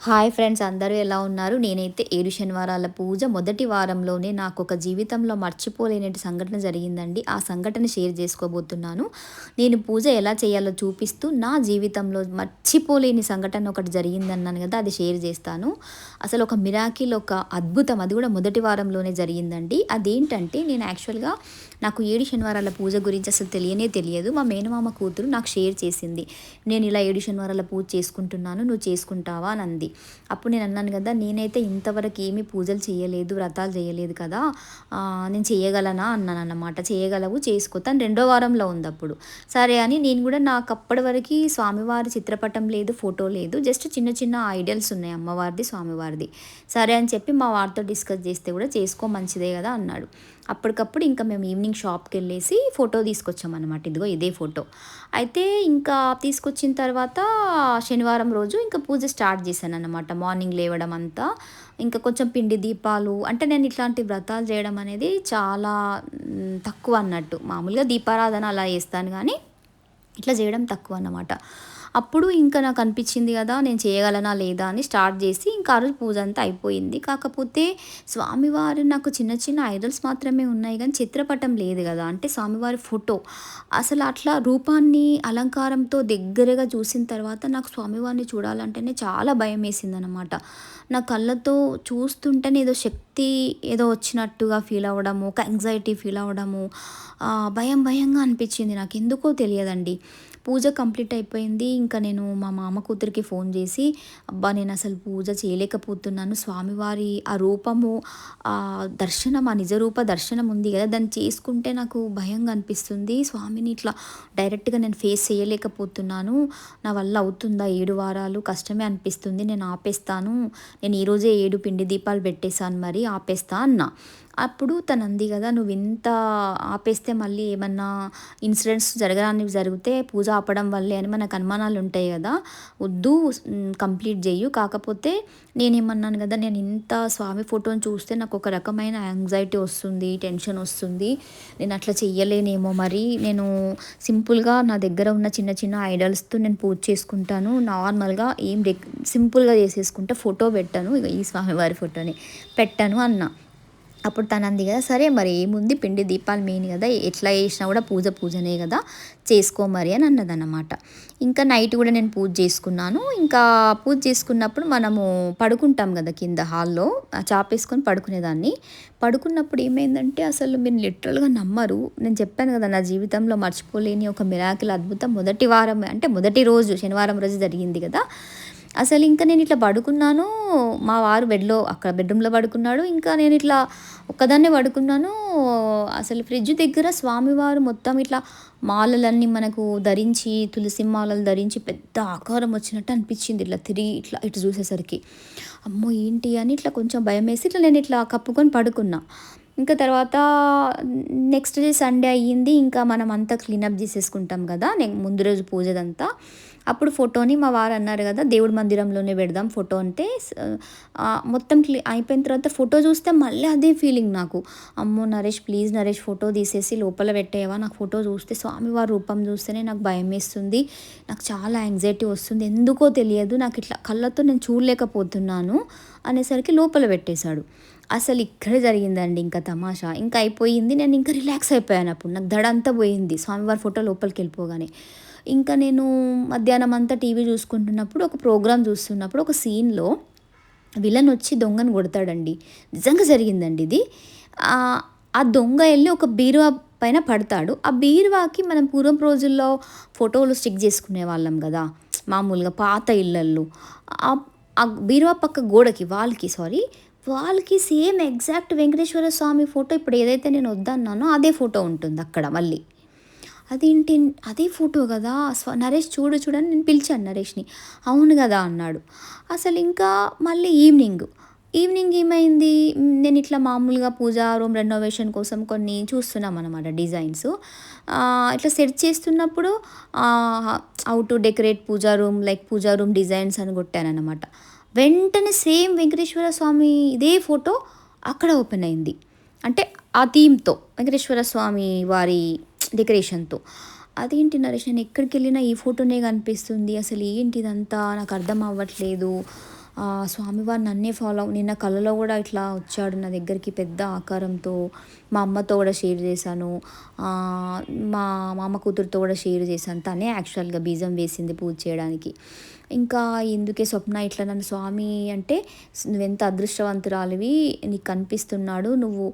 Hi friends, అందరూ ఎలా ఉన్నారు? నేనైతే 7 శనివారాల పూజ మొదటి వారంలోనే నాకొక జీవితంలో మర్చిపోలేనటి సంఘటన జరిగిందండి. ఆ సంఘటన షేర్ చేసుకోబోతున్నాను. నేను పూజ ఎలా చేయాలో చూపిస్తూ, నా జీవితంలో మర్చిపోలేని సంఘటన ఒకటి జరిగిందన్నాను కదా! అది షేర్ చేస్తాను. అసలు ఒక మిరాకిల్, ఒక అద్భుతం, అది కూడా మొదటి వారంలోనే జరిగిందండి. అదేంటంటే, నేను యాక్చువల్‌గా నాకు 7 శనివారాల పూజ గురించి అసలు తెలియనే తెలియదు. మా మేనమామ కూతురు నాకు షేర్ చేసింది. నేను ఇలా 7 శనివారాల పూజ చేసుకుంటున్నాను, నువ్వు చేసుకుంటావా అని అంది. అప్పుడు నేను అన్నాను కదా, నేనైతే ఇంతవరకు ఏమీ పూజలు చేయలేదు, వ్రతాలు చేయలేదు కదా, నేను చేయగలనా అన్నాను అన్నమాట. చేయగలవు, చేసుకో. తను రెండో వారంలో ఉంది అప్పుడు. సరే అని నేను కూడా, నాకు అప్పటి వరకు స్వామివారి చిత్రపటం లేదు, ఫోటో లేదు, జస్ట్ చిన్న చిన్న ఐడియల్స్ ఉన్నాయి, అమ్మవారిది, స్వామివారిది. సరే అని చెప్పి మా వారితో డిస్కస్ చేస్తే కూడా, చేసుకో మంచిదే కదా అన్నాడు. అప్పటికప్పుడు ఇంకా మేము ఈవినింగ్ షాప్కి వెళ్ళేసి ఫోటో తీసుకొచ్చామన్నమాట. ఇదిగో ఇదే ఫోటో. అయితే ఇంకా తీసుకొచ్చిన తర్వాత శనివారం రోజు ఇంకా పూజ స్టార్ట్ చేశాను అన్నమాట. మార్నింగ్ లేవడం అంతా ఇంకా కొంచెం పిండి దీపాలు, అంటే నేను ఇట్లాంటి వ్రతాలు చేయడం అనేది చాలా తక్కువ అన్నట్టు. మామూలుగా దీపారాధన అలా చేస్తాను కానీ ఇట్లా చేయడం తక్కువ అన్నమాట. అప్పుడు ఇంకా నాకు అనిపించింది కదా, నేను చేయగలనా లేదా అని స్టార్ట్ చేసి ఇంకా ఆ రోజు పూజ అంతా అయిపోయింది. కాకపోతే స్వామివారి నాకు చిన్న చిన్న ఐడల్స్ మాత్రమే ఉన్నాయి కానీ చిత్రపటం లేదు కదా, అంటే స్వామివారి ఫోటో. అసలు అట్లా రూపాన్ని అలంకారంతో దగ్గరగా చూసిన తర్వాత నాకు స్వామివారిని చూడాలంటేనే చాలా భయం వేసిందనమాట. నా కళ్ళతో చూస్తుంటేనే ఏదో శక్తి ఏదో వచ్చినట్టుగా ఫీల్ అవ్వడము, ఒక యాంగ్జైటీ ఫీల్ అవ్వడము, భయం భయంగా అనిపించింది. నాకు ఎందుకో తెలియదండి. పూజ కంప్లీట్ అయిపోయింది. ఇంకా నేను మా మామ కూతురికి ఫోన్ చేసి, అబ్బా నేను అసలు పూజ చేయలేకపోతున్నాను, స్వామివారి ఆ రూపము, ఆ దర్శనం, ఆ నిజరూప దర్శనం ఉంది కదా, దాన్ని చేసుకుంటే నాకు భయంగా అనిపిస్తుంది, స్వామిని ఇట్లా డైరెక్ట్గా నేను ఫేస్ చేయలేకపోతున్నాను, నా వల్ల అవుతుందా, 7 వారాలు కష్టమే అనిపిస్తుంది, నేను ఆపేస్తాను, నేను ఈరోజే 7 పిండి దీపాలు పెట్టేశాను, మరి ఆపేస్తా అన్నా. అప్పుడు తను అంది కదా, నువ్వు ఇంత ఆపేస్తే మళ్ళీ ఏమన్నా ఇన్సిడెంట్స్ జరగడానికి జరిగితే పూజ ఆపడం వల్లే అని మనకు అనుమానాలు ఉంటాయి కదా, వద్దు, కంప్లీట్ చెయ్యు. కాకపోతే నేనేమన్నాను కదా, నేను ఇంత స్వామి ఫోటోని చూస్తే నాకు ఒక రకమైన యాంగ్జైటీ వస్తుంది, టెన్షన్ వస్తుంది, నేను అట్లా చెయ్యలేనేమో, మరి నేను సింపుల్గా నా దగ్గర ఉన్న చిన్న చిన్న ఐడల్స్తో నేను పూజ చేసుకుంటాను, నార్మల్గా ఏం సింపుల్గా చేసేసుకుంటా, ఫోటో పెట్టాను, ఇక ఈ స్వామివారి ఫోటోని పెట్టాను అన్నా. అప్పుడు తను అంది కదా, సరే మరి ఏముంది, పిండి దీపాలు మెయిన్ కదా, ఎట్లా చేసినా కూడా పూజ పూజనే కదా, చేసుకో మరి అని అన్నదన్నమాట. ఇంకా నైట్ కూడా నేను పూజ చేసుకున్నాను. ఇంకా పూజ చేసుకున్నప్పుడు మనము పడుకుంటాం కదా కింద హాల్లో, చాపేసుకొని పడుకునేదాన్ని. పడుకున్నప్పుడు ఏమైందంటే, అసలు మీరు లిటరల్గా నమ్మరు, నేను చెప్పాను కదా నా జీవితంలో మర్చిపోలేని ఒక మిరాకిల్ అద్భుతం మొదటి వారం, అంటే మొదటి రోజు శనివారం రోజు జరిగింది కదా. అసలు ఇంకా నేను ఇట్లా పడుకున్నాను, మా వారు అక్కడ బెడ్రూమ్లో పడుకున్నాడు, ఇంకా నేను ఇట్లా ఒక్కదాన్నే పడుకున్నాను. అసలు ఫ్రిడ్జ్ దగ్గర స్వామివారు మొత్తం ఇట్లా మాలలన్నీ మనకు ధరించి, తులసి మాలలు ధరించి పెద్ద ఆకారం వచ్చినట్టు అనిపించింది. ఇట్లా తిరిగి ఇట్లా ఇటు చూసేసరికి అమ్మో ఏంటి అని ఇట్లా కొంచెం భయం వేసి ఇట్లా నేను ఇట్లా కప్పుకొని పడుకున్నా. ఇంకా తర్వాత నెక్స్ట్ డే సండే అయ్యింది. ఇంకా మనం అంతా క్లీనప్ చేసేసుకుంటాం కదా, ముందు రోజు పూజదంతా. అప్పుడు ఫోటోని మా వారు అన్నారు కదా, దేవుడి మందిరంలోనే పెడదాం ఫోటో అంటే, మొత్తం అయిపోయిన తర్వాత ఫోటో చూస్తే మళ్ళీ అదే ఫీలింగ్ నాకు. అమ్మో నరేష్, ప్లీజ్ నరేష్, ఫోటో తీసేసి లోపల పెట్టేవా, నాకు ఫోటో చూస్తే, స్వామివారి రూపం చూస్తేనే నాకు భయం వేస్తుంది, నాకు చాలా యాంగ్జైటీ వస్తుంది, ఎందుకో తెలియదు, నాకు ఇట్లా కళ్ళతో నేను చూడలేకపోతున్నాను అనేసరికి లోపల పెట్టేశాడు. అసలు ఇక్కడే జరిగిందండి ఇంకా తమాషా. ఇంకా అయిపోయింది, నేను ఇంకా రిలాక్స్ అయిపోయాను. అప్పుడు నాకు దడ అంతా పోయింది స్వామివారి ఫోటో లోపలికి వెళ్ళిపోగానే. ఇంకా నేను మధ్యాహ్నం అంతా టీవీ చూసుకుంటున్నప్పుడు, ఒక ప్రోగ్రామ్ చూస్తున్నప్పుడు ఒక సీన్లో విలన్ వచ్చి దొంగను కొడతాడండి. నిజంగా జరిగిందండి ఇది. ఆ దొంగ వెళ్ళి ఒక బీరువా పైన పడతాడు. ఆ బీరువాకి మనం పూర్వం రోజుల్లో ఫోటోలు స్టిక్ చేసుకునే వాళ్ళం కదా, మామూలుగా పాత ఇళ్ళల్లో. ఆ ఆ బీరువా పక్క గోడకి, వాళ్ళకి సేమ్ ఎగ్జాక్ట్ వెంకటేశ్వర స్వామి ఫోటో, ఇప్పుడు ఏదైతే నేను వద్దన్నానో అదే ఫోటో ఉంటుంది అక్కడ మళ్ళీ. అదేంటి, అదే ఫోటో కదా, నరేష్ చూడు చూడని నేను పిలిచాను నరేష్ని. అవును కదా అన్నాడు. అసలు ఇంకా మళ్ళీ ఈవినింగ్ ఏమైంది, నేను ఇట్లా మామూలుగా పూజా రూమ్ రెనోవేషన్ కోసం కొన్ని చూస్తున్నాం అనమాట డిజైన్స్. ఇట్లా సెర్చ్ చేస్తున్నప్పుడు how to decorate puja room, like puja room designs అని కొట్టాను అనమాట. వెంటనే సేమ్ వెంకటేశ్వర స్వామి ఇదే ఫోటో అక్కడ ఓపెన్ అయింది. అంటే ఆ థీమ్తో, వెంకటేశ్వర స్వామి వారి డెకరేషన్తో. అదేంటి నరేష్, నేను ఎక్కడికి వెళ్ళినా ఈ ఫోటోనే కనిపిస్తుంది, అసలు ఏంటి ఇదంతా నాకు అర్థం అవ్వట్లేదు స్వామివారు నన్నే ఫాలో నిన్న కలలో కూడా ఇట్లా వచ్చాడు నా దగ్గరికి పెద్ద ఆకారంతో. మా అమ్మతో కూడా షేర్ చేశాను. మా మామ కూతురుతో కూడా షేర్ చేశాను. తనే యాక్చువల్గా బీజం వేసింది పూజ చేయడానికి. ఇంకా ఎందుకే స్వప్న ఇట్లా నన్ను స్వామి అంటే, నువ్వెంత అదృష్టవంతురాలివి, నీకు కనిపిస్తున్నాడు, నువ్వు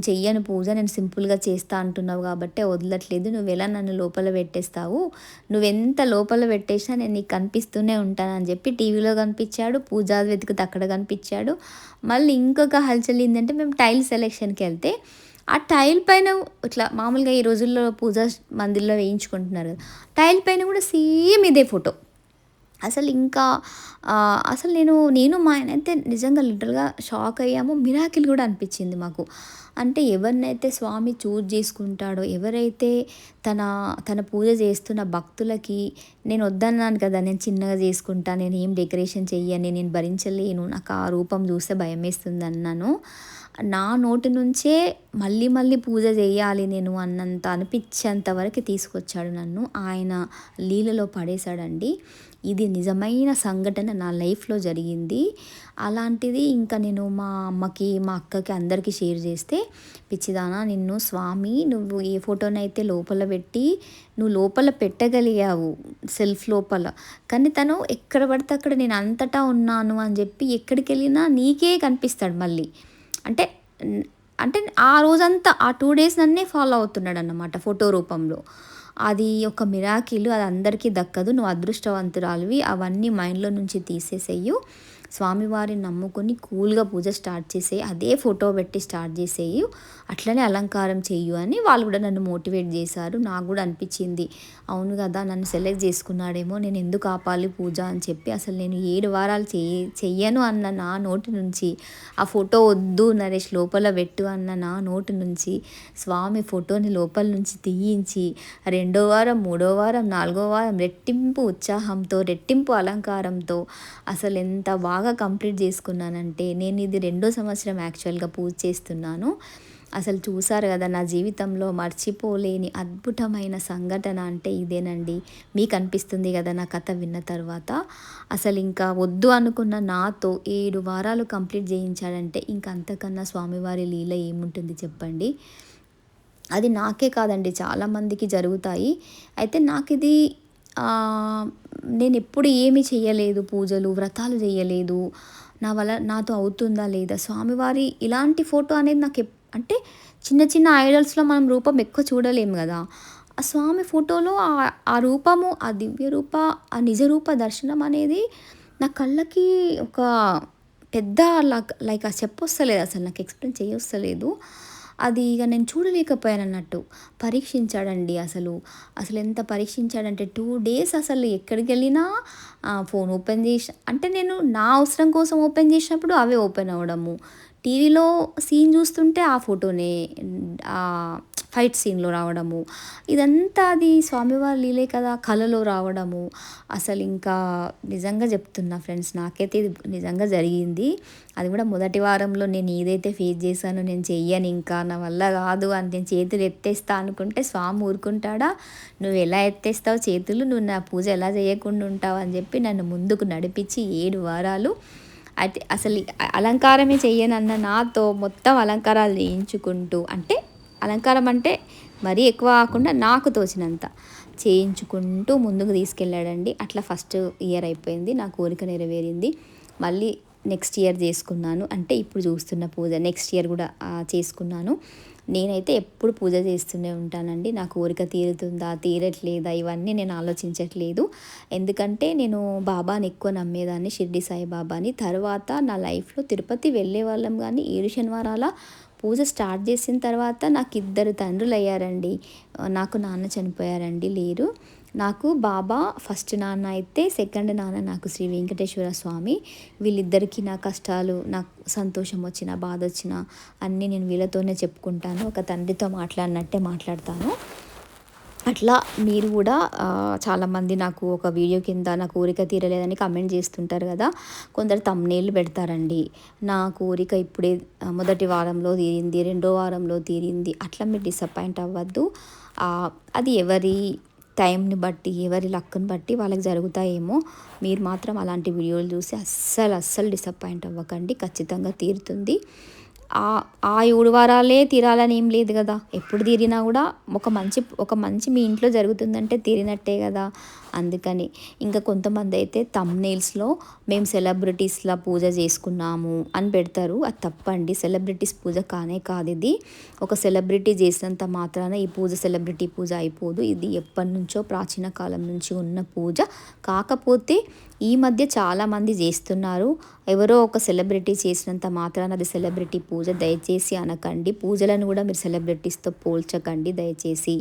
చెయ్యని పూజ నేను సింపుల్గా చేస్తా అంటున్నావు కాబట్టి వదలట్లేదు, నువ్వు ఎలా నన్ను లోపల పెట్టేస్తావు, నువ్వెంత లోపల పెట్టేసినా నేను నీకు కనిపిస్తూనే ఉంటానని చెప్పి టీవీలో కనిపించాడు, పూజా వెతికితే అక్కడ కనిపించాడు. మళ్ళీ ఇంకొక హల్చల్ ఏంటంటే, మేము టైల్ సెలెక్షన్కి వెళ్తే ఆ టైల్ పైన ఇట్లా మామూలుగా ఈ రోజుల్లో పూజా మందిర్లో వేయించుకుంటున్నారు కదా, టైల్ పైన కూడా సేమ్ ఇదే ఫోటో. అసలు ఇంకా అసలు నేను మా ఆయన అయితే నిజంగా లిటరల్‌గా షాక్ అయ్యాము. మిరాకిల్ కూడా అనిపించింది మాకు. అంటే ఎవరినైతే స్వామి చూజ్ చేసుకుంటాడో, ఎవరైతే తన తన పూజ చేస్తున్న భక్తులకి, నేను వద్దన్నాను కదా, నేను చిన్నగా చేసుకుంటా, నేను ఏం డెకరేషన్ చెయ్యను, నేను భరించలేను, నాకు ఆ రూపం చూస్తే భయమేస్తుంది అన్నాను. నా నోటి నుంచే మళ్ళీ మళ్ళీ పూజ చేయాలి నేను అన్నంత అనిపించేంత వరకు తీసుకొచ్చాడు నన్ను. ఆయన లీలలో పడేశాడండి. ఇది నిజమైన సంఘటన నా లైఫ్‌లో జరిగింది. అలాంటిది ఇంకా నేను మా అమ్మకి, మా అక్కకి అందరికీ షేర్ చేస్తే, పిచ్చిదానా నిన్ను స్వామి నువ్వు ఏ ఫోటోనైతే లోపల పెట్టి నువ్వు లోపల పెట్టగలిగావు సెల్ఫ్ లోపల, కానీ తను ఎక్కడ పడితే అక్కడ నేను అంతటా ఉన్నాను అని చెప్పి ఎక్కడికెళ్ళినా నీకే కనిపిస్తాడు మళ్ళీ. అంటే అంటే ఆ రోజంతా ఆ 2 డేస్ నన్నే ఫాలో అవుతున్నాడన్నమాట ఫోటో రూపంలో. అది ఒక మిరాకిల్, అది అందరికీ దక్కదు. నువ్వు అదృష్టవంతురాలివి. అవన్నీ మైండ్‌లో నుంచి తీసేసేయు. స్వామివారిని నమ్ముకొని కూల్‌గా పూజ స్టార్ట్ చేసేయి. అదే ఫోటో పెట్టి స్టార్ట్ చేసేయు. అట్లనే అలంకారం చెయ్యు అని వాళ్ళు కూడా నన్ను మోటివేట్ చేశారు. నాకు కూడా అనిపించింది, అవును కదా, నన్ను సెలెక్ట్ చేసుకున్నాడేమో, నేను ఎందుకు ఆపాలి పూజ అని చెప్పి. అసలు నేను 7 వారాలు చెయ్యను అన్న నా నోటి నుంచి, ఆ ఫోటో వద్దు నరేష్ లోపల పెట్టు అన్న నా నోటి నుంచి స్వామి ఫోటోని లోపల నుంచి తీయించి 2వ వారం, 3వ వారం, 4వ వారం రెట్టింపు ఉత్సాహంతో, రెట్టింపు అలంకారంతో అసలు ఎంత బాగా కంప్లీట్ చేసుకున్నానంటే, నేను ఇది 2వ సంవత్సరం యాక్చువల్గా పూజ చేస్తున్నాను. అసలు చూసారు కదా, నా జీవితంలో మర్చిపోలేని అద్భుతమైన సంఘటన అంటే ఇదేనండి. మీకు అనిపిస్తుంది కదా నా కథ విన్న తర్వాత. అసలు ఇంకా వద్దు అనుకున్న నాతో 7 వారాలు కంప్లీట్ చేయించాడంటే ఇంక అంతకన్నా స్వామివారి లీల ఏముంటుంది చెప్పండి. అది నాకే కాదండి, చాలామందికి జరుగుతాయి. అయితే నాకిది నేనెప్పుడు ఏమి చెయ్యలేదు, పూజలు, వ్రతాలు చెయ్యలేదు. నా వల్ల నాతో అవుతుందా లేదా, స్వామివారి ఇలాంటి ఫోటో అనేది నాకు అంటే చిన్న చిన్న ఐడల్స్‌లో మనం రూపం ఎక్కువ చూడలేము గదా. ఆ స్వామి ఫోటోలో ఆ రూపము, ఆ దివ్య రూప, ఆ నిజ రూప దర్శనం అనేది నా కళ్ళకి ఒక పెద్ద లైక్ చెప్పొస్తలేదు అసలు, నాకు ఎక్స్‌ప్లెయిన్ చేయొస్తలేదు. అది ఇక నేను చూడలేకపోయానన్నట్టు. పరీక్షించాడండి అసలు. అసలెంత పరీక్షించాడంటే 2 డేస్ అసలు ఎక్కడికెళ్ళినా ఫోన్ ఓపెన్ చేసి, అంటే నేను నా అవసరం కోసం ఓపెన్ చేసినప్పుడు అవే ఓపెన్ అవ్వడము. టీవీలో సీన్ చూస్తుంటే ఆ ఫోటోనే ఫైట్ సీన్‌లో రావడము. ఇదంతా అది స్వామివారి లీలే కదా, కలలో రావడము. అసలు ఇంకా నిజంగా చెప్తున్నా ఫ్రెండ్స్, నాకైతే ఇది నిజంగా జరిగింది. అది కూడా మొదటి వారంలో నేను ఏదైతే ఫేస్ చేశానో, నేను చెయ్యను ఇంకా, నా వల్ల కాదు అని నేను చేతులు ఎత్తేస్తా అనుకుంటే స్వామి ఊరుకుంటాడా? నువ్వు ఎలా ఎత్తేస్తావు చేతులు, నువ్వు నా పూజ ఎలా చేయకుండా ఉంటావు అని చెప్పి నన్ను ముందుకు నడిపించి 7 వారాలు అయితే అసలు అలంకారమే చెయ్యనన్న నాతో మొత్తం అలంకారాలు చేయించుకుంటూ, అంటే అలంకారం అంటే మరీ ఎక్కువ కాకుండా నాకు తోచినంత చేయించుకుంటూ ముందుకు తీసుకెళ్ళాడండి. అట్లా ఫస్ట్ ఇయర్ అయిపోయింది, నా కోరిక నెరవేరింది. మళ్ళీ నెక్స్ట్ ఇయర్ చేసుకున్నాను, అంటే ఇప్పుడు చూస్తున్న పూజ నెక్స్ట్ ఇయర్ కూడా చేసుకున్నాను. నేనైతే ఎప్పుడు పూజ చేస్తూనే ఉంటానండి. నా కోరిక తీరుతుందా తీరట్లేదా ఇవన్నీ నేను ఆలోచించట్లేదు. ఎందుకంటే నేను బాబాని ఎక్కువ నమ్మేదాన్ని, షిర్డి సాయిబాబాని. తర్వాత నా లైఫ్లో తిరుపతి వెళ్ళే వాళ్ళం, కానీ 7 శనివారాల పూజ స్టార్ట్ చేసిన తర్వాత నాకు 2 తండ్రులు అయ్యారండి. నాకు నాన్న చనిపోయారండి, లేరు. నాకు బాబా ఫస్ట్ నాన్న అయితే, సెకండ్ నాన్న నాకు శ్రీ వెంకటేశ్వర స్వామి. వీళ్ళిద్దరికీ నా కష్టాలు, నాకు సంతోషం వచ్చినా బాధ వచ్చినా అన్నీ నేను వీళ్ళతోనే చెప్పుకుంటాను. ఒక తండ్రితో మాట్లాడినట్టే మాట్లాడతాను. అట్లా మీరు కూడా చాలామంది నాకు ఒక వీడియో కింద నా కోరిక తీరలేదని కమెంట్ చేస్తుంటారు కదా, కొందరు థంబ్‌నెయిల్ పెడతారండి. నా కోరిక ఇప్పుడే మొదటి వారంలో తీరింది, 2వ వారంలో తీరింది, అట్లా మీరు డిసప్పాయింట్ అవ్వద్దు. అది ఎవరి టైంని బట్టి ఎవరి లక్ని బట్టి వాళ్ళకి జరుగుతాయేమో. మీరు మాత్రం అలాంటి వీడియోలు చూసి అస్సలు డిసప్పాయింట్ అవ్వకండి, ఖచ్చితంగా తీరుతుంది. ఆ 7 వారాలే తీరాలని ఏం లేదు కదా, ఎప్పుడు తీరినా కూడా ఒక మంచి మీ ఇంట్లో జరుగుతుందంటే తీరినట్టే కదా. అందుకని ఇంకా కొంతమంది అయితే థంబ్నెయిల్స్లో మేము సెలబ్రిటీస్లా పూజ చేసుకున్నాము అని పెడతారు. అది తప్పండి, సెలబ్రిటీస్ పూజ కానే కాదు ఇది. ఒక సెలబ్రిటీ చేసినంత మాత్రాన ఈ పూజ సెలబ్రిటీ పూజ అయిపోదు. ఇది ఎప్పటి నుంచో ప్రాచీన కాలం నుంచి ఉన్న పూజ. కాకపోతే ఈ మధ్య చాలామంది చేస్తున్నారు. ఎవరో ఒక సెలబ్రిటీ చేసినంత మాత్రాన అది సెలబ్రిటీ పూజ దయచేసి అనకండి. పూజలను కూడా మీరు సెలబ్రిటీస్తో పోల్చకండి దయచేసి.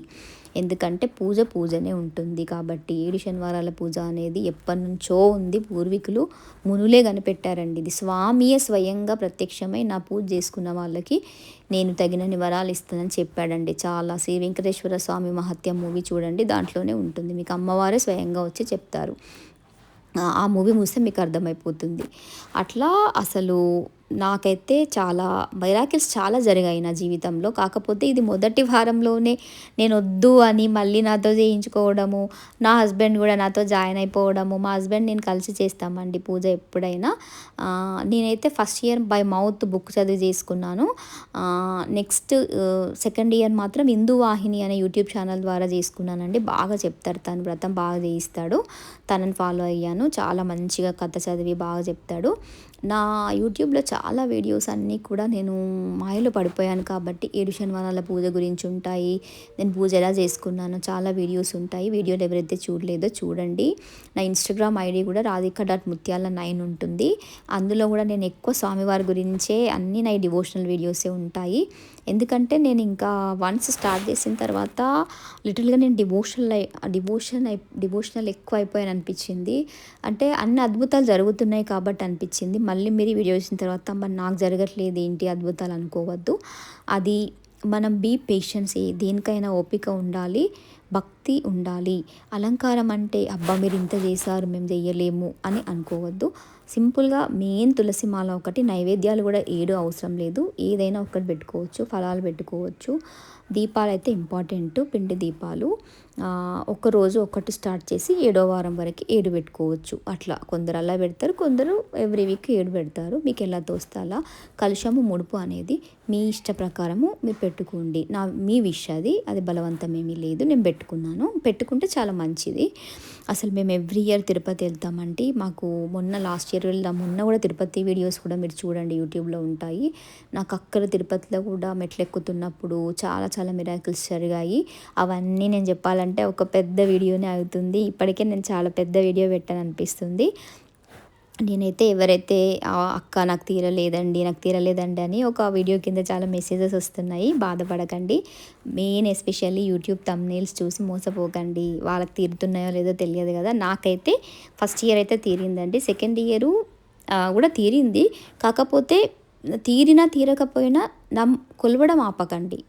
ఎందుకంటే పూజనే ఉంటుంది కాబట్టి. 7 శనివారాల పూజ అనేది ఎప్పటి నుంచో ఉంది, పూర్వీకులు మునులే కనిపెట్టారండి. ఇది స్వామియే స్వయంగా ప్రత్యక్షమై నా పూజ చేసుకున్న వాళ్ళకి నేను తగినన్ని వరాలు ఇస్తానని చెప్పాడండి. చాలా శ్రీ వెంకటేశ్వర స్వామి మహత్యం మూవీ చూడండి, దాంట్లోనే ఉంటుంది. మీకు అమ్మవారే స్వయంగా వచ్చి చెప్తారు. ఆ మూవీ చూస్తే మీకు అర్థమైపోతుంది. అట్లా అసలు నాకైతే చాలా మిరాకిల్స్ చాలా జరిగాయి నా జీవితంలో. కాకపోతే ఇది మొదటి వారంలోనే నేను వద్దు అని మళ్ళీ నాతో చేయించుకోవడము, నా హస్బెండ్ కూడా నాతో జాయిన్ అయిపోవడము. మా హస్బెండ్ నేను కలిసి చేస్తామండి పూజ ఎప్పుడైనా. నేనైతే first year by mouth book చదివి చేసుకున్నాను. నెక్స్ట్ సెకండ్ ఇయర్ మాత్రం హిందూ వాహిని అనే యూట్యూబ్ ఛానల్ ద్వారా చేసుకున్నానండి. బాగా చెప్తారు, తను వ్రతం బాగా చేయిస్తాడు, తనని ఫాలో అయ్యాను. చాలా మంచిగా కథ చదివి బాగా చెప్తాడు. నా యూట్యూబ్లో చాలా వీడియోస్ అన్నీ కూడా నేను మాయలో పడిపోయాను కాబట్టి 7 శనివారాల పూజ గురించి ఉంటాయి. నేను పూజ ఎలా చేసుకున్నానో చాలా వీడియోస్ ఉంటాయి. వీడియోలు ఎవరైతే చూడలేదో చూడండి. నా ఇన్స్టాగ్రామ్ ఐడి కూడా radhika.mutyala9 ఉంటుంది. అందులో కూడా నేను ఎక్కువ స్వామివారి గురించే అన్నీ నా డివోషనల్ వీడియోసే ఉంటాయి. ఎందుకంటే నేను ఇంకా వన్స్ స్టార్ట్ చేసిన తర్వాత లిటిల్గా నేను డివోషనల్ ఎక్కువ అయిపోయాను అనిపించింది. అంటే అన్ని అద్భుతాలు జరుగుతున్నాయి కాబట్టి అనిపించింది. మళ్ళీ మీరు వీడియో వచ్చిన తర్వాత మరి నాకు జరగట్లేదు ఏంటి అద్భుతాలు అనుకోవద్దు. అది మనం పేషెన్స్, దేనికైనా ఓపిక ఉండాలి, భక్తి ఉండాలి. అలంకారం అంటే అబ్బా మీరు ఇంత చేశారు మేము చెయ్యలేము అని అనుకోవద్దు. సింపుల్గా మెయిన్ తులసి మాల ఒకటి, నైవేద్యాలు కూడా 7 అవసరం లేదు, ఏదైనా ఒకటి పెట్టుకోవచ్చు, ఫలాలు పెట్టుకోవచ్చు. దీపాలు అయితే ఇంపార్టెంట్, పిండి దీపాలు. ఒకరోజు ఒకటి స్టార్ట్ చేసి 7వ వారం వరకు 7 పెట్టుకోవచ్చు. అట్లా కొందరు అలా పెడతారు, కొందరు ఎవ్రీ వీక్ 7 పెడతారు. మీకు ఎలా తోస్తే అలా. కలుషము ముడుపు అనేది మీ ఇష్ట ప్రకారము మీరు పెట్టుకోండి. మీ విష్ అది బలవంతం ఏమీ లేదు. నేను పెట్టుకుంటే చాలా మంచిది. అసలు మేము ఎవ్రీ ఇయర్ తిరుపతి వెళ్తామండి. మాకు లాస్ట్ ఇయర్ వెళ్దాం, మొన్న కూడా తిరుపతి వీడియోస్ కూడా మీరు చూడండి, యూట్యూబ్లో ఉంటాయి. నాకు అక్కడ తిరుపతిలో కూడా మెట్లు ఎక్కుతున్నప్పుడు చాలా చాలా మిరాకిల్స్ జరిగాయి. అవన్నీ నేను చెప్పాలంటే ఒక పెద్ద వీడియోనే అవుతుంది. ఇప్పటికే నేను చాలా పెద్ద వీడియో పెట్టాను అనిపిస్తుంది. నేనైతే ఎవరైతే అక్క నాకు తీరలేదండి అని ఒక వీడియో కింద చాలా మెసేజెస్ వస్తున్నాయి. బాధపడకండి. మెయిన్ ఎస్పెషల్లీ యూట్యూబ్ థంబ్నెయిల్స్ చూసి మోసపోకండి. వాళ్ళకి తీరుతున్నాయో లేదో తెలియదు కదా. నాకైతే ఫస్ట్ ఇయర్ అయితే తీరిందండి, సెకండ్ ఇయర్ కూడా తీరింది. కాకపోతే తీరకపోయినా కొలవడం ఆపకండి.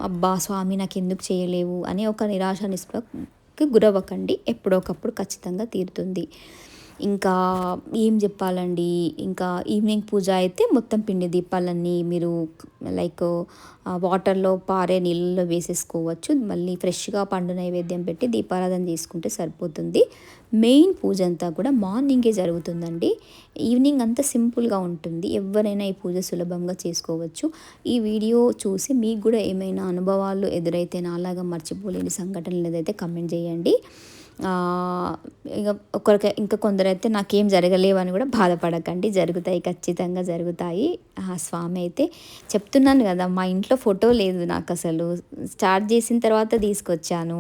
అబ్బా స్వామి నాకు ఎందుకు చేయలేవు అని ఒక నిరాశ నిస్పృహకి గురవ్వకండి. ఎప్పుడోకప్పుడు ఖచ్చితంగా తీరుతుంది. ఇంకా ఏం చెప్పాలండి, ఇంకా ఈవినింగ్ పూజ అయితే మొత్తం పిండి దీపాలన్నీ మీరు లైక్ వాటర్లో పారే నీళ్ళలో వేసేసుకోవచ్చు. మళ్ళీ ఫ్రెష్గా పండు నైవేద్యం పెట్టి దీపారాధన చేసుకుంటే సరిపోతుంది. మెయిన్ పూజ అంతా కూడా మార్నింగే జరుగుతుందండి. ఈవినింగ్ అంతా సింపుల్గా ఉంటుంది. ఎవరైనా ఈ పూజ సులభంగా చేసుకోవచ్చు. ఈ వీడియో చూసి మీకు కూడా ఏమైనా అనుభవాలు ఎదురైతే నాలాగా మర్చిపోలేని సంఘటనలు ఏదైతే కమెంట్ చేయండి. ఇంకా కొందరైతే నాకేం జరగలేవని కూడా బాధపడకండి, జరుగుతాయి, ఖచ్చితంగా జరుగుతాయి. స్వామి అయితే చెప్తున్నాను కదా, మా ఇంట్లో ఫోటో లేదు నాకు. అసలు స్టార్ట్ చేసిన తర్వాత తీసుకొచ్చాను,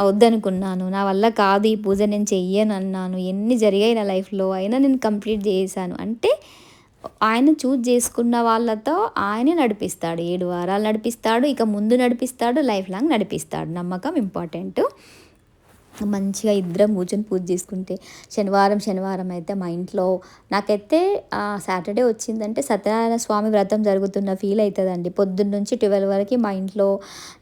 వద్దనుకున్నాను, నా వల్ల కాదు ఈ పూజ నేను చెయ్యను అన్నాను. ఎన్ని జరిగాయి నా లైఫ్లో, అయినా నేను కంప్లీట్ చేశాను. అంటే ఆయన చూజ్ చేసుకున్న వాళ్ళతో ఆయనే నడిపిస్తాడు. 7 వారాలు నడిపిస్తాడు, ఇక ముందు నడిపిస్తాడు, లైఫ్ లాంగ్ నడిపిస్తాడు. నమ్మకం ఇంపార్టెంట్. మంచిగా ఇద్దరం కూర్చొని పూజ చేసుకుంటే శనివారం అయితే మా ఇంట్లో నాకైతే సాటర్డే వచ్చిందంటే సత్యనారాయణ స్వామి వ్రతం జరుగుతున్న ఫీల్ అవుతుందండి. పొద్దున్న నుంచి 12 వరకు మా ఇంట్లో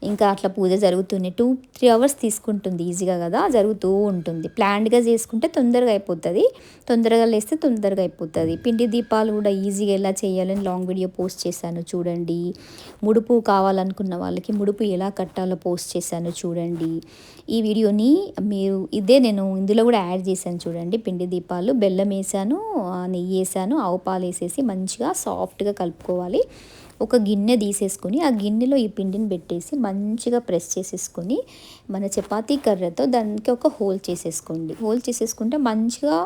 ఇంకా అట్లా పూజ జరుగుతుంది. 2-3 అవర్స్ తీసుకుంటుంది ఈజీగా కదా, జరుగుతూ ఉంటుంది. ప్లాన్డ్గా చేసుకుంటే తొందరగా అయిపోతుంది, తొందరగా లేస్తే తొందరగా అయిపోతుంది. పిండి దీపాలు కూడా ఈజీగా ఎలా చేయాలని లాంగ్ వీడియో పోస్ట్ చేశాను చూడండి. ముడుపు కావాలనుకున్న వాళ్ళకి ముడుపు ఎలా కట్టాలో పోస్ట్ చేశాను చూడండి. ఈ వీడియోని నేను ఇందులో కూడా యాడ్ చేశాను చూడండి. పిండి దీపాలు బెల్లం వేసాను, నెయ్యి వేసాను, ఆవు పాలు వేసేసి మంచిగా సాఫ్ట్గా కలుపుకోవాలి. ఒక గిన్నె తీసేసుకొని ఆ గిన్నెలో ఈ పిండిని పెట్టేసి మంచిగా ప్రెస్ చేసేసుకొని మన చపాతీ కర్రతో దానికి ఒక హోల్ చేసేసుకోండి. హోల్ చేసేసుకుంటే మంచిగా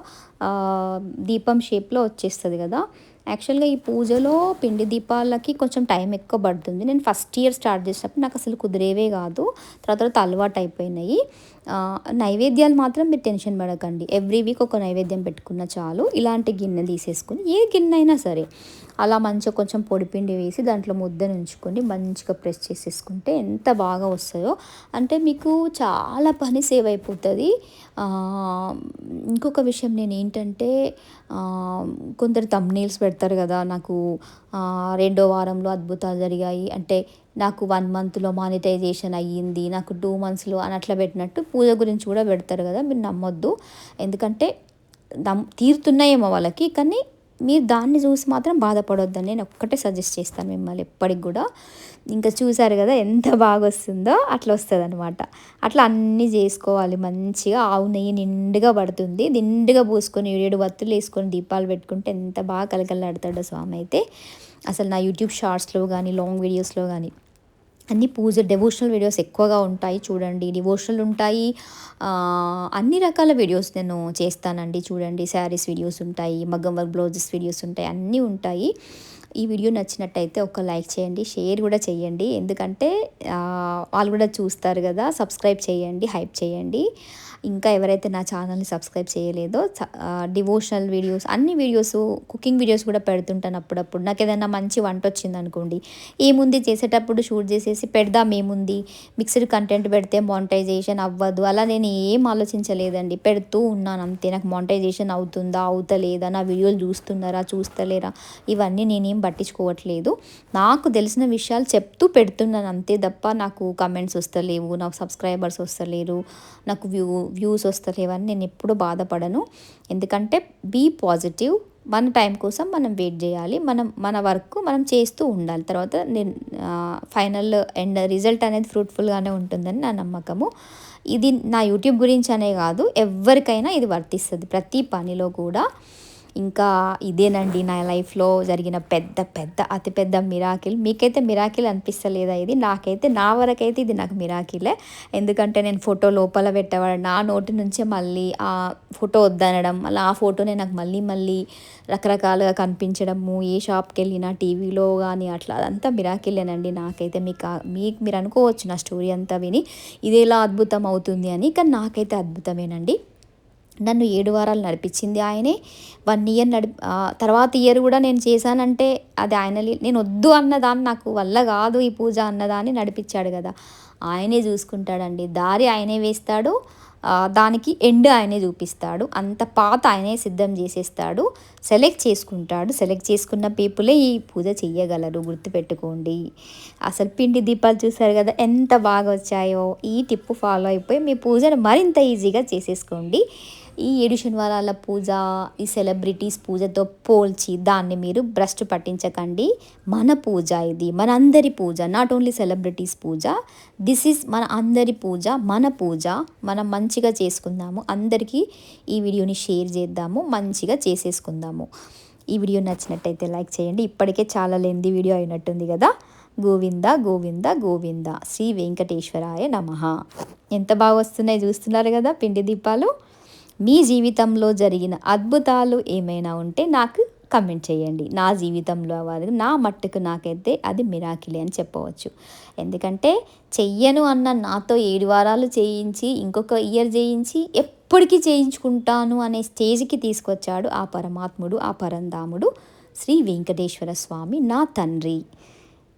దీపం షేప్లో వచ్చేస్తుంది కదా. యాక్చువల్గా ఈ పూజలో పిండి దీపాలకి కొంచెం టైం ఎక్కువ పడుతుంది. నేను ఫస్ట్ ఇయర్ స్టార్ట్ చేసినప్పుడు నాకు అసలు కుదిరేవే కాదు, తర్వాత అలవాటు అయిపోయినాయి. నైవేద్యాలు మాత్రం మీరు టెన్షన్ పడకండి, ఎవ్రీ వీక్ ఒక నైవేద్యం పెట్టుకున్న చాలు. ఇలాంటి గిన్నె తీసేసుకొని, ఏ గిన్నె అయినా సరే అలా మంచిగా కొంచెం పొడిపిండి వేసి దాంట్లో ముద్దను ఉంచుకొని మంచిగా ప్రెస్ చేసేసుకుంటే ఎంత బాగా వస్తాయో. అంటే మీకు చాలా పని సేవ్ అయిపోతుంది. ఇంకొక విషయం నేను ఏంటంటే, కొందరు థంబ్నెయిల్స్ పెడతారు కదా, నాకు 2వ వారంలో అద్భుతాలు జరిగాయి అంటే నాకు 1 మంత్లో మానిటైజేషన్ అయ్యింది, నాకు 2 మంత్స్లో అని అట్లా పెట్టినట్టు పూజ గురించి కూడా పెడతారు కదా. మీరు నమ్మొద్దు, ఎందుకంటే తీరుతున్నాయేమో వాళ్ళకి, కానీ మీరు దాన్ని చూసి మాత్రం బాధపడొద్దని నేను ఒక్కటే సజెస్ట్ చేస్తాను మిమ్మల్ని ఎప్పటికి కూడా. ఇంకా చూసారు కదా ఎంత బాగా వస్తుందో, అట్లా వస్తుంది అనమాట. అట్లా అన్నీ చేసుకోవాలి మంచిగా. ఆవు నెయ్యి నిండుగా పడుతుంది, నిండుగా పూసుకొని 7 వత్తులు వేసుకొని దీపాలు పెట్టుకుంటే ఎంత బాగా కలకలాడుతాడో స్వామి అయితే. అసలు నా యూట్యూబ్ షార్ట్స్లో కానీ లాంగ్ వీడియోస్లో కానీ అన్ని పూజ డెవోషనల్ వీడియోస్ ఎక్కువగా ఉంటాయి చూడండి. డివోషనల్ ఉంటాయి, అన్ని రకాల వీడియోస్ నేను చేస్తానండి చూడండి. శారీస్ వీడియోస్ ఉంటాయి, మగ్గం వర్క్ బ్లౌజెస్ వీడియోస్ ఉంటాయి, అన్నీ ఉంటాయి. ఈ వీడియో నచ్చినట్టయితే ఒక లైక్ చేయండి, షేర్ కూడా చేయండి, ఎందుకంటే వాళ్ళు కూడా చూస్తారు కదా. సబ్స్క్రైబ్ చేయండి, హైప్ చేయండి. ఇంకా ఎవరైతే నా ఛానల్ని సబ్స్క్రైబ్ చేయలేదో డివోషనల్ వీడియోస్, అన్ని వీడియోస్, కుకింగ్ వీడియోస్ కూడా పెడుతుంటాను అప్పుడప్పుడు. నాకు ఏదైనా మంచి వంట వచ్చింది అనుకోండి, ఏముంది చేసేటప్పుడు షూట్ చేసేసి పెడదాం, ఏముంది మిక్స్డ్ కంటెంట్ పెడితే మానిటైజేషన్ అవ్వదు అలా నేను ఏం ఆలోచించలేదండి, పెడుతూ ఉన్నాను అంతే. నాకు మానిటైజేషన్ అవుతుందా అవుతలేదా, నా వీడియోలు చూస్తున్నారా చూస్తలేరా, ఇవన్నీ నేనేం పట్టించుకోవట్లేదు. నాకు తెలిసిన విషయాలు చెప్తూ పెడుతున్నాను అంతే తప్ప నాకు కమెంట్స్ వస్తలేవు, నాకు సబ్స్క్రైబర్స్ వస్తలేరు, నాకు వ్యూస్ వస్తలేవు అని నేను ఎప్పుడూ బాధపడను. ఎందుకంటే బీ పాజిటివ్, మన టైం కోసం మనం వెయిట్ చేయాలి, మన వర్క్ మనం చేస్తూ ఉండాలి. తర్వాత నేను ఫైనల్ ఎండ్ రిజల్ట్ అనేది ఫ్రూట్ఫుల్గానే ఉంటుందని నా నమ్మకము. ఇది నా యూట్యూబ్ గురించి అనే కాదు, ఎవరికైనా ఇది వర్తిస్తుంది ప్రతి పనిలో కూడా. ఇంకా ఇదేనండి నా లైఫ్లో జరిగిన అతిపెద్ద మిరాకిల్. మీకైతే మిరాకిల్ అనిపిస్తలేదా ఇది? నాకైతే, నా వరకైతే ఇది నాకు మిరాకిలే. ఎందుకంటే నేను ఫోటో లోపల పెట్టేవాడు, నా నోటి నుంచే మళ్ళీ ఆ ఫోటో వద్దనడం, అలా ఆ ఫోటోనే నాకు మళ్ళీ రకరకాలుగా కనిపించడము, ఏ షాప్కి వెళ్ళినా టీవీలో కానీ అట్లా, అదంతా మిరాకిలేనండి నాకైతే. మీరు అనుకోవచ్చు నా స్టోరీ అంతా విని ఇదేలా అద్భుతం అవుతుంది అని, కానీ నాకైతే అద్భుతమేనండి. నన్ను 7 వారాలు నడిపించింది ఆయనే. 1 ఇయర్ తర్వాత ఇయర్ కూడా నేను చేశానంటే అది ఆయన నేను వద్దు అన్నదాన్ని, నాకు వల్ల కాదు ఈ పూజ అన్నదాన్ని నడిపించాడు కదా. ఆయనే చూసుకుంటాడండి, దారి ఆయనే వేస్తాడు, దానికి ఎండ్ ఆయనే చూపిస్తాడు. అంత పాత ఆయనే సిద్ధం చేసేస్తాడు, సెలెక్ట్ చేసుకుంటాడు. సెలెక్ట్ చేసుకున్న పీపులే ఈ పూజ చెయ్యగలరు, గుర్తుపెట్టుకోండి. అసలు పిండి దీపాలు చూసారు కదా ఎంత బాగా వచ్చాయో. ఈ టిప్పు ఫాలో అయిపోయి మీ పూజను మరింత ఈజీగా చేసేసుకోండి. ఈ 7 శనివారాల పూజ, ఈ సెలబ్రిటీస్ పూజతో పోల్చి దాన్ని మీరు భ్రష్టు పట్టించకండి. మన పూజ ఇది, మన అందరి puja, not only celebrities puja. This is మన అందరి పూజ, మన పూజ. మనం మంచిగా చేసుకుందాము, అందరికీ ఈ వీడియోని షేర్ చేద్దాము, మంచిగా చేసేసుకుందాము. ఈ వీడియో నచ్చినట్టయితే లైక్ చేయండి. ఇప్పటికే చాలా లెంది వీడియో అయినట్టుంది కదా. గోవింద గోవింద గోవింద, శ్రీ వెంకటేశ్వరాయ నమః. ఎంత బాగా వస్తున్నాయి చూస్తున్నారు కదా పిండి దీపాలు. మీ జీవితంలో జరిగిన అద్భుతాలు ఏమైనా ఉంటే నాకు కమెంట్ చేయండి. నా జీవితంలో నా మట్టుకు నాకైతే అది మిరాకిలే అని చెప్పవచ్చు. ఎందుకంటే చెయ్యను అన్న నాతో 7 వారాలు చేయించి, ఇంకొక ఇయర్ చేయించి, ఎప్పటికీ చేయించుకుంటాను అనే స్టేజ్కి తీసుకొచ్చాడు ఆ పరమాత్ముడు, ఆ పరంధాముడు శ్రీ వెంకటేశ్వర స్వామి, నా తండ్రి.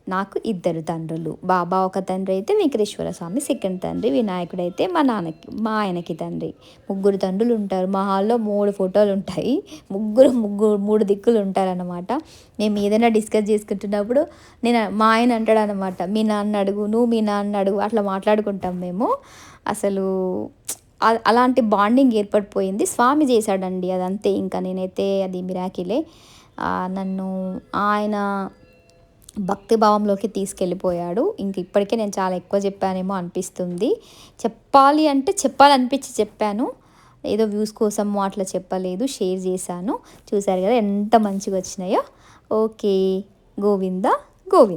నాకు ఇద్దరు తండ్రులు. బాబా ఒక తండ్రి అయితే వెంకటేశ్వర స్వామి సెకండ్ తండ్రి. వినాయకుడు అయితే మా ఆయనకి తండ్రి. ముగ్గురు తండ్రులు ఉంటారు. మా హాల్లో 3 ఫోటోలు ఉంటాయి. ముగ్గురు 3 దిక్కులు ఉంటారనమాట. మేము ఏదైనా డిస్కస్ చేసుకుంటున్నప్పుడు మా ఆయన అంటాడనమాట, మీ నాన్న అడుగు, నువ్వు మీ నాన్న అడుగు, అట్లా మాట్లాడుకుంటాం మేము. అసలు అలాంటి బాండింగ్ ఏర్పడిపోయింది. స్వామి చేశాడండి అదంతే. ఇంకా నేనైతే అది మిరాకిలే. నన్ను ఆయన భక్తి భావంలోకి తీసుకెళ్ళిపోయాడు. ఇంక ఇప్పటికే నేను చాలా ఎక్కువ చెప్పానేమో అనిపిస్తుంది. చెప్పాలనిపించి చెప్పాను. ఏదో వ్యూస్ కోసము అట్లా చెప్పలేదు, షేర్ చేశాను. చూసారు కదా ఎంత మంచిగా వచ్చినాయో. ఓకే. గోవింద గోవింద.